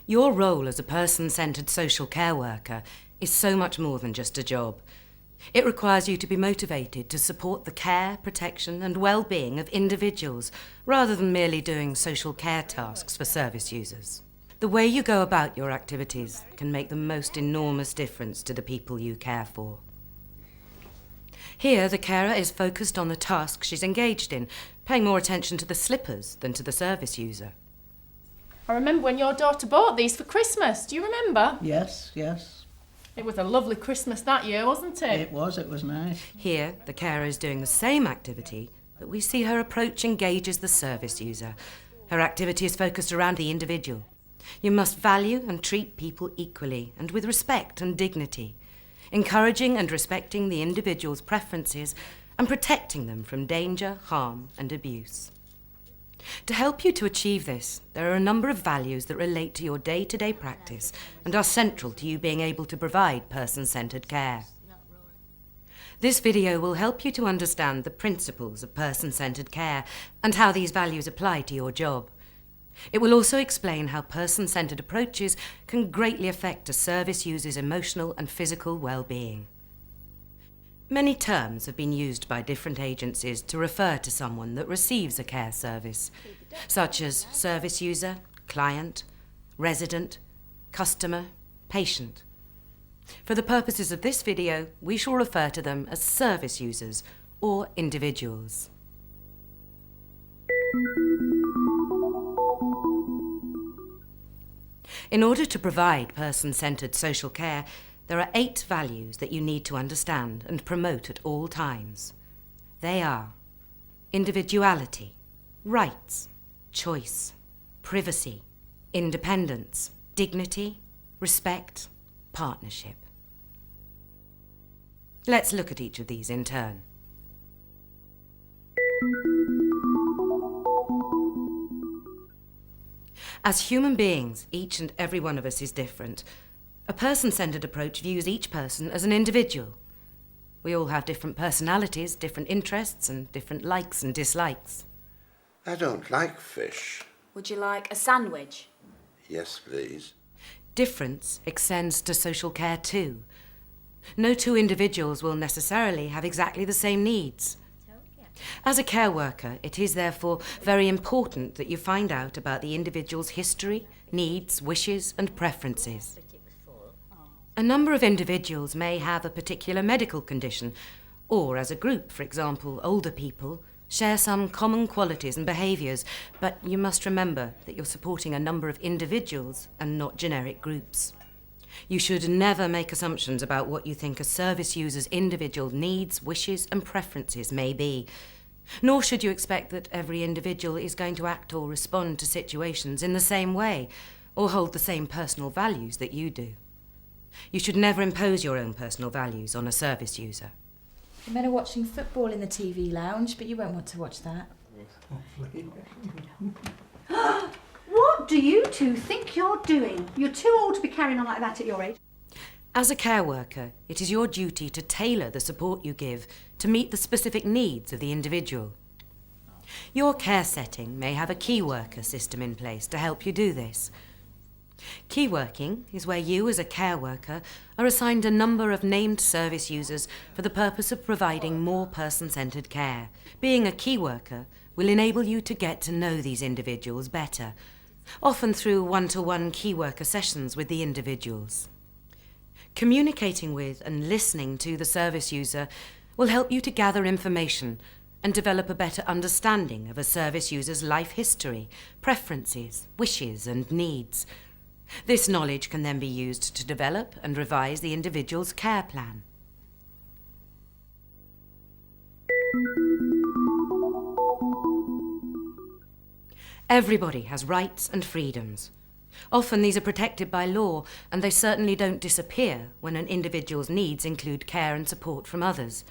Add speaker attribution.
Speaker 1: Your role as a person-centred social care worker is so much more than just a job. It requires you to be motivated to support the care, protection and well-being of individuals, rather than merely doing social care tasks for service users. The way you go about your activities can make the most enormous difference to the people you care for. Here, the carer is focused on the task she's engaged in, paying more attention to the slippers than to the service user.
Speaker 2: I remember when your daughter bought these for Christmas. Do you remember?
Speaker 3: Yes.
Speaker 2: It was a lovely Christmas that year, wasn't it?
Speaker 3: It was nice.
Speaker 1: Here, the carer is doing the same activity, but we see her approach engages the service user. Her activity is focused around the individual. You must value and treat people equally and with respect and dignity, encouraging and respecting the individual's preferences and protecting them from danger, harm and abuse. To help you to achieve this, there are a number of values that relate to your day-to-day practice and are central to you being able to provide person-centred care. This video will help you to understand the principles of person-centred care and how these values apply to your job. It will also explain how person-centred approaches can greatly affect a service user's emotional and physical well-being. Many terms have been used by different agencies to refer to someone that receives a care service, such as service user, client, resident, customer, patient. For the purposes of this video, we shall refer to them as service users or individuals. In order to provide person-centred social care, there are 8 values that you need to understand and promote at all times. They are individuality, rights, choice, privacy, independence, dignity, respect, partnership. Let's look at each of these in turn. As human beings, each and every one of us is different. A person-centred approach views each person as an individual. We all have different personalities, different interests, and different likes and dislikes.
Speaker 4: I don't like fish.
Speaker 5: Would you like a sandwich?
Speaker 4: Yes, please.
Speaker 1: Difference extends to social care too. No two individuals will necessarily have exactly the same needs. As a care worker, it is therefore very important that you find out about the individual's history, needs, wishes, and preferences. A number of individuals may have a particular medical condition, or as a group, for example, older people, share some common qualities and behaviours, but you must remember that you're supporting a number of individuals and not generic groups. You should never make assumptions about what you think a service user's individual needs, wishes and preferences may be, nor should you expect that every individual is going to act or respond to situations in the same way, or hold the same personal values that you do. You should never impose your own personal values on a service user.
Speaker 6: The men are watching football in the TV lounge, but you won't want to watch that.
Speaker 7: What do you two think you're doing? You're too old to be carrying on like that at your age.
Speaker 1: As a care worker, it is your duty to tailor the support you give to meet the specific needs of the individual. Your care setting may have a key worker system in place to help you do this. Key working is where you, as a care worker, are assigned a number of named service users for the purpose of providing more person-centred care. Being a key worker will enable you to get to know these individuals better, often through one-to-one key worker sessions with the individuals. Communicating with and listening to the service user will help you to gather information and develop a better understanding of a service user's life history, preferences, wishes and needs. This knowledge can then be used to develop and revise the individual's care plan. Everybody has rights and freedoms. Often these are protected by law, and they certainly don't disappear when an individual's needs include care and support from others.